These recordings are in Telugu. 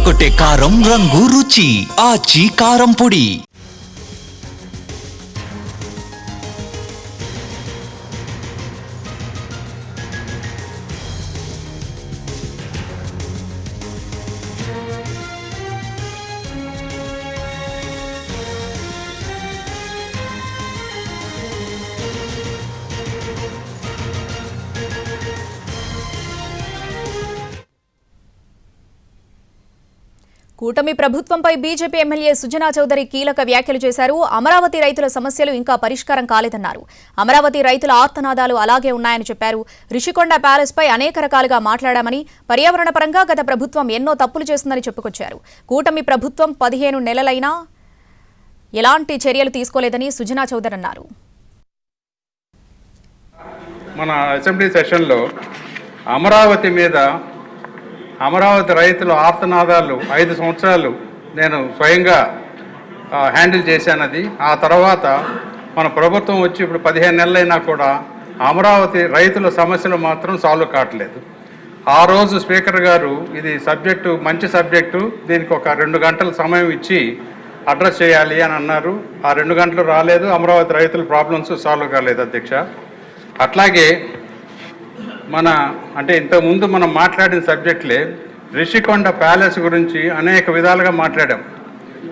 అదరగొట్టే కారం రంగు రుచి ఆచి కారం పొడి. కూటమి ప్రభుత్వంపై బీజేపీ ఎమ్మెల్యే సుజనా చౌదరి కీలక వ్యాఖ్యలు చేశారు. అమరావతి రైతుల సమస్యలు ఇంకా పరిష్కారం కాలేదన్నారు. అమరావతి రైతుల ఆర్తనాదాలు అలాగే ఉన్నాయని చెప్పారు. రిషికొండ ప్యాలెస్ పై అనేక రకాలుగా మాట్లాడామని, పర్యావరణ పరంగా గత ప్రభుత్వం ఎన్నో తప్పులు చేస్తుందని చెప్పుకొచ్చారు. కూటమి ప్రభుత్వం 15 నెలలైనా ఎలాంటి చర్యలు తీసుకోలేదని సుజనా చౌదరి అన్నారు. మన అసెంబ్లీ సెషన్లో అమరావతి రైతుల ఆర్తనాదాలు 5 సంవత్సరాలు నేను స్వయంగా హ్యాండిల్ చేశానది. ఆ తర్వాత మన ప్రభుత్వం వచ్చి ఇప్పుడు 15 నెలలైనా కూడా అమరావతి రైతుల సమస్యలు మాత్రం సాల్వ్ కావట్లేదు. ఆ రోజు స్పీకర్ గారు ఇది మంచి సబ్జెక్టు, దీనికి ఒక 2 గంటల సమయం ఇచ్చి అడ్రస్ చేయాలి అని అన్నారు. ఆ 2 గంటలు రాలేదు, అమరావతి రైతుల ప్రాబ్లమ్స్ సాల్వ్ కాలేదు అధ్యక్ష. అట్లాగే ఇంతకుముందు మనం మాట్లాడిన సబ్జెక్టులే రిషికొండ ప్యాలెస్ గురించి అనేక విధాలుగా మాట్లాడాం.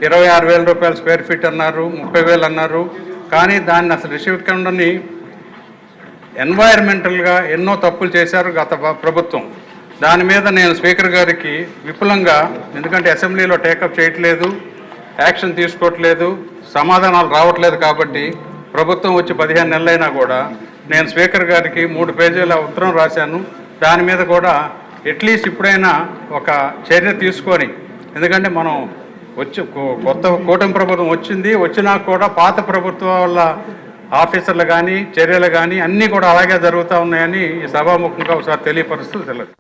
26,000 రూపాయలు స్క్వేర్ ఫీట్ అన్నారు, 30,000 అన్నారు. కానీ దాన్ని అసలు రిషికొండని ఎన్వైర్మెంటల్గా ఎన్నో తప్పులు చేశారు గత ప్రభుత్వం. దాని మీద నేను స్పీకర్ గారికి విపులంగా, ఎందుకంటే అసెంబ్లీలో టేకప్ చేయట్లేదు, యాక్షన్ తీసుకోవట్లేదు, సమాధానాలు రావట్లేదు, కాబట్టి ప్రభుత్వం వచ్చి 15 నెలలైనా కూడా నేను స్పీకర్ గారికి 3 పేజీల ఉత్తరం రాశాను. దాని మీద కూడా అట్లీస్ట్ ఇప్పుడైనా ఒక చర్య తీసుకొని, ఎందుకంటే మనం కొత్త కూటమి ప్రభుత్వం వచ్చినా కూడా పాత ప్రభుత్వం వల్ల ఆఫీసర్లు కానీ చర్యలు కానీ అన్నీ కూడా అలాగే జరుగుతూ ఉన్నాయని ఈ సభాముఖంగా ఒకసారి తెలియపరుస్తూ తెలియదు.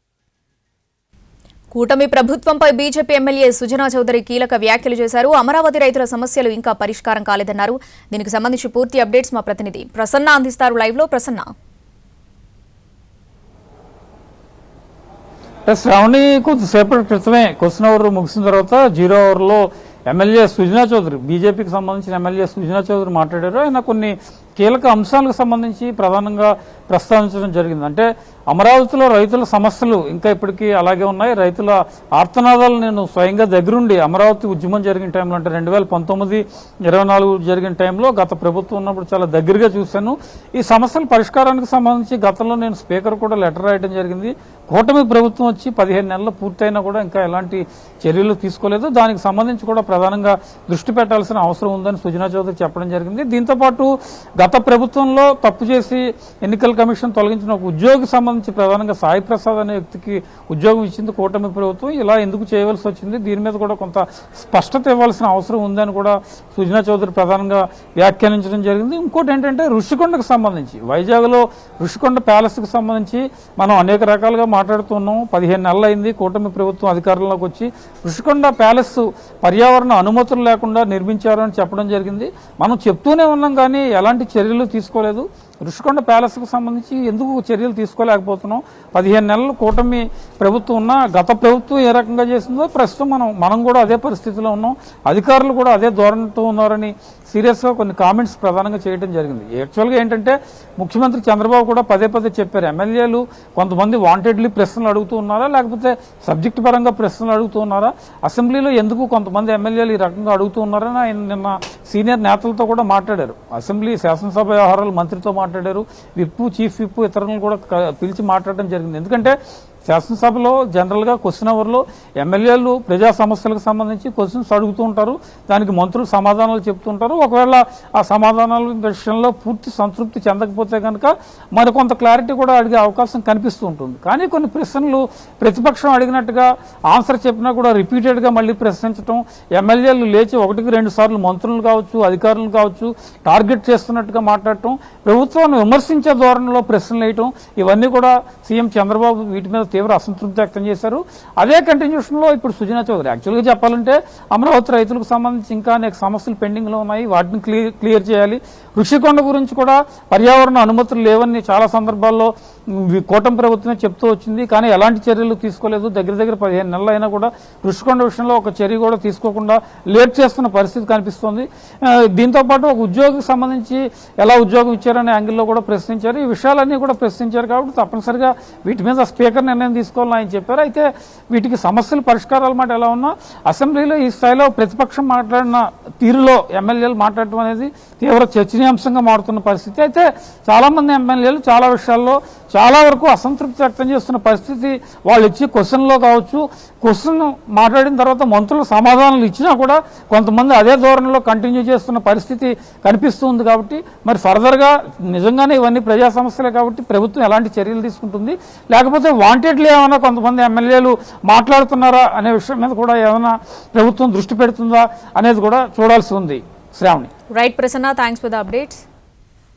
కూటమి ప్రభుత్వంపై బీజేపీ ఎమ్మెల్యే సుజనా చౌదరి కీలక వ్యాఖ్యలు చేశారు. అమరావతి రైతుల సమస్యలు ఇంకా పరిష్కారం కాలేదన్నారు. దీనికి సంబంధించి పూర్తి అప్డేట్స్ మా ప్రతినిధి ప్రసన్న అందిస్తారు. లైవ్ లో ప్రసన్న. శ్రావణి, కొద్దిసేపటి క్రితమే క్వశ్చన్ అవర్ ముగిసిన తర్వాత 0 అవర్లో ఎమ్మెల్యే సుజనా చౌదరి, బీజేపీకి సంబంధించిన ఎమ్మెల్యే సుజనా చౌదరి మాట్లాడారు. ఆయన కొన్ని కీలక అంశాలకు సంబంధించి ప్రధానంగా ప్రస్తావించడం జరిగింది. అంటే అమరావతిలో రైతుల సమస్యలు ఇంకా ఇప్పటికీ అలాగే ఉన్నాయి. రైతుల ఆర్తనాదాలు నేను స్వయంగా దగ్గరుండి అమరావతి ఉద్యమం జరిగిన టైంలో, అంటే 2019-24 జరిగిన టైంలో గత ప్రభుత్వం ఉన్నప్పుడు చాలా దగ్గరగా చూశాను. ఈ సమస్యల పరిష్కారానికి సంబంధించి గతంలో నేను స్పీకర్ కూడా లెటర్ రాయడం జరిగింది. కూటమి ప్రభుత్వం వచ్చి 15 నెలలు పూర్తయినా కూడా ఇంకా ఎలాంటి చర్యలు తీసుకోలేదు. దానికి సంబంధించి కూడా ప్రధానంగా దృష్టి పెట్టాల్సిన అవసరం ఉందని సుజనా చౌదరి చెప్పడం జరిగింది. దీంతోపాటు గత ప్రభుత్వంలో తప్పు చేసి ఎన్నికల కమిషన్ తొలగించిన ఒక ఉద్యోగికి సంబంధించి ప్రధానంగా సాయి ప్రసాద్ అనే వ్యక్తికి ఉద్యోగం ఇచ్చింది కూటమి ప్రభుత్వం. ఇలా ఎందుకు చేయవలసి వచ్చింది, దీని మీద కూడా కొంత స్పష్టత ఇవ్వాల్సిన అవసరం ఉందని కూడా సుజనా చౌదరి ప్రధానంగా వ్యాఖ్యానించడం జరిగింది. ఇంకోటి ఏంటంటే ఋషికొండకు సంబంధించి, వైజాగ్లో ఋషికొండ ప్యాలెస్కి సంబంధించి మనం అనేక రకాలుగా మాట్లాడుతున్నాం. 15 నెలలు అయింది కూటమి ప్రభుత్వం అధికారంలోకి వచ్చి. ఋషికొండ ప్యాలెస్ పర్యావరణ అనుమతులు లేకుండా నిర్మించారు అని చెప్పడం జరిగింది. మనం చెప్తూనే ఉన్నాం కానీ ఎలాంటి చర్యలు తీసుకోలేదు. ఋషికొండ ప్యాలెస్కు సంబంధించి ఎందుకు చర్యలు తీసుకోలేకపోతున్నాం? 15 నెలలు కూటమి ప్రభుత్వం ఉన్నా గత ప్రభుత్వం ఏ రకంగా చేసిందో ప్రస్తుతం మనం కూడా అదే పరిస్థితిలో ఉన్నాం. అధికారులు కూడా అదే ధోరణితో ఉన్నారని సీరియస్గా కొన్ని కామెంట్స్ ప్రధానంగా చేయడం జరిగింది. యాక్చువల్గా ఏంటంటే ముఖ్యమంత్రి చంద్రబాబు కూడా పదే చెప్పారు, ఎమ్మెల్యేలు కొంతమంది వాంటెడ్లీ ప్రశ్నలు అడుగుతూ ఉన్నారా, లేకపోతే సబ్జెక్ట్ పరంగా ప్రశ్నలు అడుగుతూ ఉన్నారా, అసెంబ్లీలో ఎందుకు కొంతమంది ఎమ్మెల్యేలు ఈ రకంగా అడుగుతూ ఉన్నారని ఆయన నిన్న సీనియర్ నేతలతో కూడా మాట్లాడారు. అసెంబ్లీ శాసనసభ వ్యవహారాల మంత్రితో మాట్లాడారు, చీఫ్ విప్ ఇతరులను కూడా పిలిచి మాట్లాడడం జరిగింది. ఎందుకంటే శాసనసభలో జనరల్గా క్వశ్చన్ అవర్లో ఎమ్మెల్యేలు ప్రజా సమస్యలకు సంబంధించి క్వశ్చన్స్ అడుగుతూ ఉంటారు, దానికి మంత్రులు సమాధానాలు చెప్తుంటారు. ఒకవేళ ఆ సమాధానాల విషయంలో పూర్తి సంతృప్తి చెందకపోతే కనుక మరికొంత క్లారిటీ కూడా అడిగే అవకాశం కనిపిస్తూ ఉంటుంది. కానీ కొన్ని ప్రశ్నలు ప్రతిపక్షం అడిగినట్టుగా ఆన్సర్ చెప్పినా కూడా రిపీటెడ్గా మళ్ళీ ప్రశ్నించడం, ఎమ్మెల్యేలు లేచి 1-2 సార్లు మంత్రులు కావచ్చు అధికారులు కావచ్చు టార్గెట్ చేస్తున్నట్టుగా మాట్లాడటం, ప్రభుత్వాన్ని విమర్శించే ధోరణిలో ప్రశ్నలు వేయటం, ఇవన్నీ కూడా సీఎం చంద్రబాబు వీటి మీద తీవ్ర అసంతృప్తి వ్యక్తం చేశారు. అదే కంటిన్యూషన్లో ఇప్పుడు సుజనా చౌదరి యాక్చువల్గా చెప్పాలంటే అమరావతి రైతులకు సంబంధించి ఇంకా అనేక సమస్యలు పెండింగ్లో ఉన్నాయి, వాటిని క్లియర్ చేయాలి. ఋషికొండ గురించి కూడా పర్యావరణ అనుమతులు లేవని చాలా సందర్భాల్లో కూటమి ప్రభుత్వమే చెప్తూ వచ్చింది, కానీ ఎలాంటి చర్యలు తీసుకోలేదు. దగ్గర 15 నెలలు అయినా కూడా ఋషికొండ విషయంలో ఒక చర్య కూడా తీసుకోకుండా లేట్ చేస్తున్న పరిస్థితి కనిపిస్తోంది. దీంతోపాటు ఒక ఉద్యోగికి సంబంధించి ఎలా ఉద్యోగం ఇచ్చారనే యాంగిల్లో కూడా ప్రశ్నించారు. ఈ విషయాలన్నీ కూడా ప్రశ్నించారు కాబట్టి తప్పనిసరిగా వీటి మీద స్పీకర్ నిర్ణయం తీసుకోవాలని ఆయన చెప్పారు. అయితే వీటికి సమస్యలు పరిష్కారాల మాట ఎలా ఉన్నా అసెంబ్లీలో ఈ స్థాయిలో ప్రతిపక్షం మాట్లాడిన తీరులో ఎమ్మెల్యేలు మాట్లాడటం అనేది తీవ్ర చర్చనీయాంశంగా మారుతున్న పరిస్థితి. అయితే చాలామంది ఎమ్మెల్యేలు చాలా విషయాల్లో చాలా వరకు అసంతృప్తి వ్యక్తం చేస్తున్న పరిస్థితి. వాళ్ళు ఇచ్చి క్వశ్చన్లో కావచ్చు, క్వశ్చన్ మాట్లాడిన తర్వాత మంత్రులు సమాధానాలు ఇచ్చినా కూడా కొంతమంది అదే ధోరణిలో కంటిన్యూ చేస్తున్న పరిస్థితి కనిపిస్తుంది. కాబట్టి మరి ఫర్దర్గా నిజంగానే ఇవన్నీ ప్రజా సమస్యలే కాబట్టి ప్రభుత్వం ఎలాంటి చర్యలు తీసుకుంటుంది, లేకపోతే వాంటెడ్లీ ఏమైనా కొంతమంది ఎమ్మెల్యేలు మాట్లాడుతున్నారా అనే విషయం మీద కూడా ఏమైనా ప్రభుత్వం దృష్టి పెడుతుందా అనేది కూడా చూడాల్సి ఉంది. Sravani. Right Prasanna, thanks for the updates.